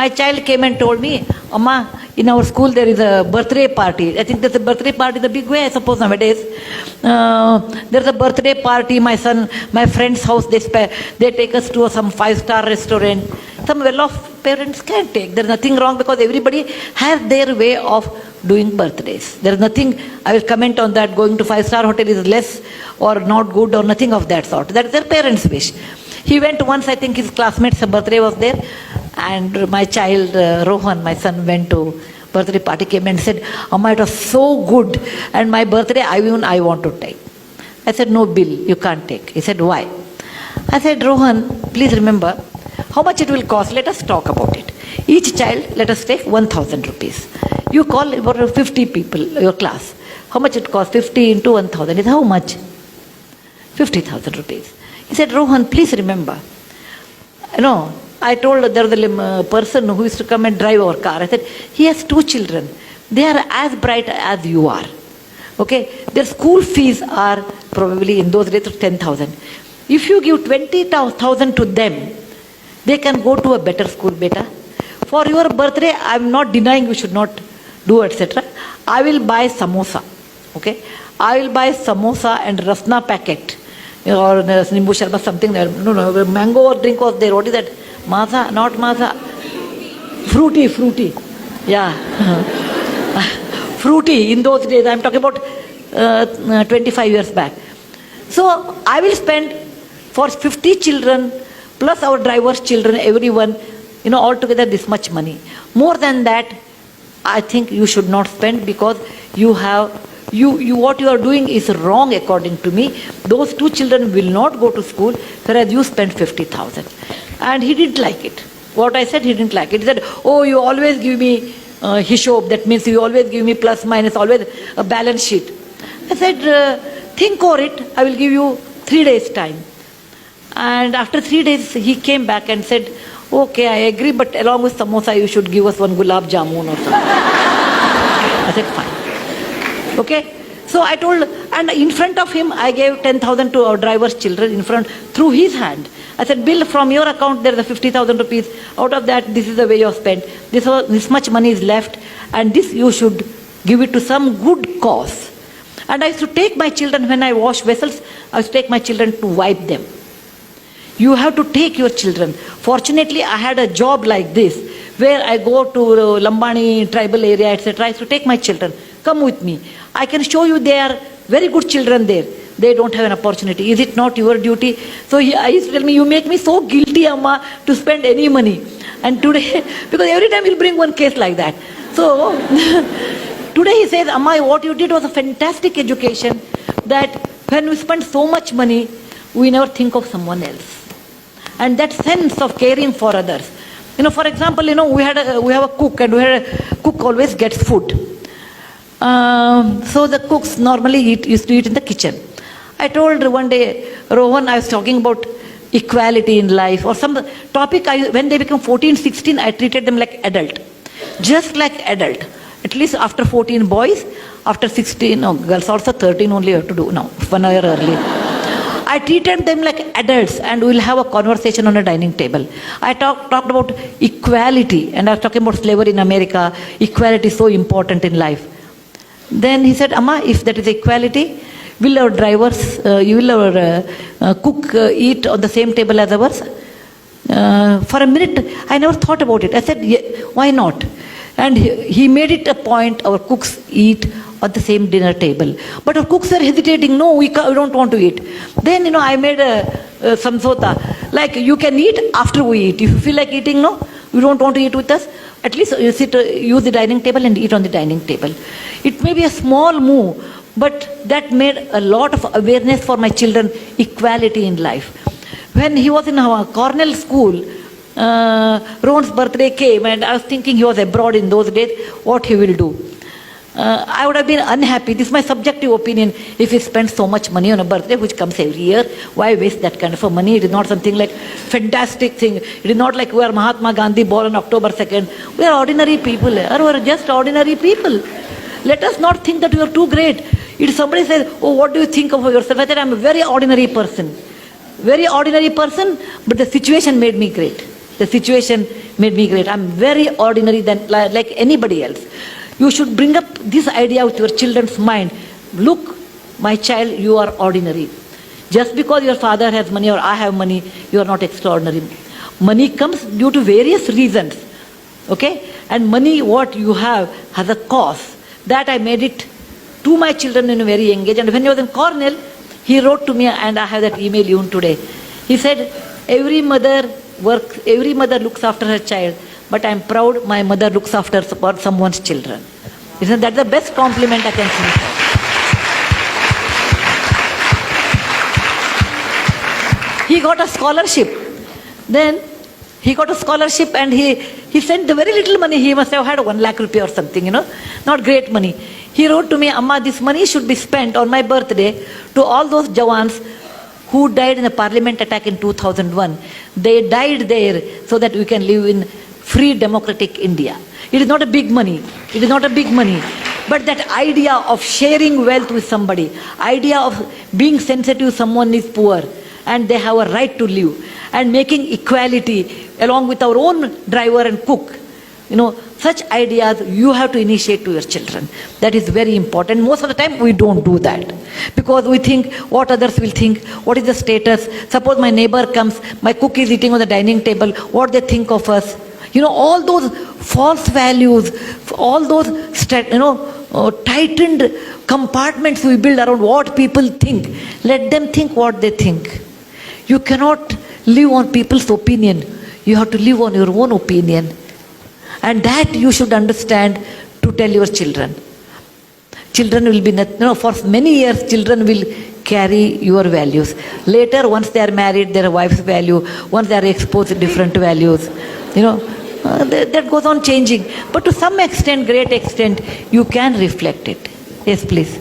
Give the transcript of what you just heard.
My child came and told me, Amma, in our school there is a birthday party. I think there's a birthday party in a big way, I suppose, nowadays. There's a birthday party, my friend's house, they take us to some 5-star restaurant. Some well-off parents can take. There's nothing wrong because everybody has their way of doing birthdays. There's nothing, I will comment on that, going to 5-star hotel is less or not good or nothing of that sort. That's their parents' wish. He went once, I think his classmate's birthday was there, and my child, Rohan, my son, went to birthday party, came and said, Amma, it was so good, and my birthday, I want to take. I said, no, Bill, you can't take. He said, why? I said, Rohan, please remember, how much it will cost, let us talk about it. Each child, let us take 1,000 rupees. You call about 50 people, your class. How much it costs? 50 into 1,000 is how much? 50,000 rupees. He said, Rohan, please remember, I told there was a person who used to come and drive our car. I said, he has 2 children. They are as bright as you are. Okay? Their school fees are probably in those days 10,000. If you give 20,000 to them, they can go to a better school, beta. For your birthday, I am not denying you should not do, etc. I will buy samosa. Okay? I will buy samosa and rasna packet. Or nimbu sharbat, something there. No, mango drink was there. What is that? Maaza? Not maaza. Fruity. Yeah. Fruity in those days. I am talking about 25 years back. So I will spend for 50 children plus our driver's children, everyone, altogether this much money. More than that, I think you should not spend because what you are doing is wrong according to me. Those 2 children will not go to school, whereas you spend 50,000. And he didn't like it. What I said, he didn't like it. He said, oh, you always give me hishob, that means you always give me plus minus, always a balance sheet. I said, think over it, I will give you 3 days time. And after 3 days, he came back and said, okay, I agree, but along with samosa, you should give us 1 gulab jamun or something. I said, fine. Okay? So I told, and in front of him, I gave 10,000 to our driver's children in front, through his hand. I said, Bill, from your account, there is 50,000 rupees. Out of that, this is the way you have spent. This much money is left, and this you should give it to some good cause. And I used to take my children, when I wash vessels, I used to take my children to wipe them. You have to take your children. Fortunately, I had a job like this, where I go to Lambani tribal area, etc. I used to take my children. Come with me. I can show you they are very good children there. They don't have an opportunity. Is it not your duty? So I used to tell me, you make me so guilty, Amma, to spend any money. And today, because every time he'll bring one case like that. So today he says, Amma, what you did was a fantastic education, that when we spend so much money, we never think of someone else. And that sense of caring for others. For example, we have a cook, and cook always gets food. So the cooks normally used to eat in the kitchen. I told one day, Rohan, I was talking about equality in life or some topic. When they become 14, 16, I treated them like adult. Just like adult. At least after 14 boys, after 16, girls also 13 only have to do now, 1 year early. I treated them like adults, and we'll have a conversation on a dining table. I talked about equality, and I was talking about slavery in America. Equality is so important in life. Then he said, Amma, if that is equality, will our drivers, will our cook eat on the same table as ours? For a minute, I never thought about it. I said, yeah, why not? And he made it a point, our cooks eat at the same dinner table. But our cooks are hesitating, no, we don't want to eat. Then, I made a samsota, like you can eat after we eat. If you feel like eating, no, you don't want to eat with us, at least you use the dining table and eat on the dining table. It may be a small move, but that made a lot of awareness for my children, equality in life. When he was in our Cornell school, Rohan's birthday came, and I was thinking he was abroad in those days, what he will do. I would have been unhappy, this is my subjective opinion, if he spends so much money on a birthday which comes every year. Why waste that kind of a money? It is not something like fantastic thing. It is not like we are Mahatma Gandhi born on October 2nd. We are ordinary people, or we are just ordinary people. Let us not think that we are too great. If somebody says, oh, what do you think of yourself? I said, I am a very ordinary person. Very ordinary person, but the situation made me great. The situation made me great. I'm very ordinary than like anybody else. You should bring up this idea with your children's mind. Look, my child, you are ordinary. Just because your father has money or I have money, you are not extraordinary. Money comes due to various reasons. Okay? And money, what you have, has a cost. That I made it to my children in a very young age. And when he was in Cornell, he wrote to me, and I have that email even today. He said, every mother looks after her child, but I'm proud my mother looks after someone's children. Isn't that the best compliment I can say? He got a scholarship. Then he got a scholarship, and he sent the very little money. He must have had 1 lakh rupee or something, not great money. He wrote to me, Amma, this money should be spent on my birthday to all those Jawans who died in the parliament attack in 2001. They died there so that we can live in free democratic India. It is not a big money. It is not a big money. But that idea of sharing wealth with somebody, idea of being sensitive someone is poor and they have a right to live, and making equality along with our own driver and cook, such ideas you have to initiate to your children. That is very important. Most of the time we don't do that because we think what others will think, what is the status. Suppose my neighbor comes, my cook is eating on the dining table, what they think of us. All those false values, all those tightened compartments we build around what people think. Let them think what they think. You cannot live on people's opinion. You have to live on your own opinion. And that you should understand to tell your children. Children will be, for many years, children will carry your values. Later, once they are married, their wife's value, once they are exposed to different values, that goes on changing. But to some extent, great extent, you can reflect it. Yes, please.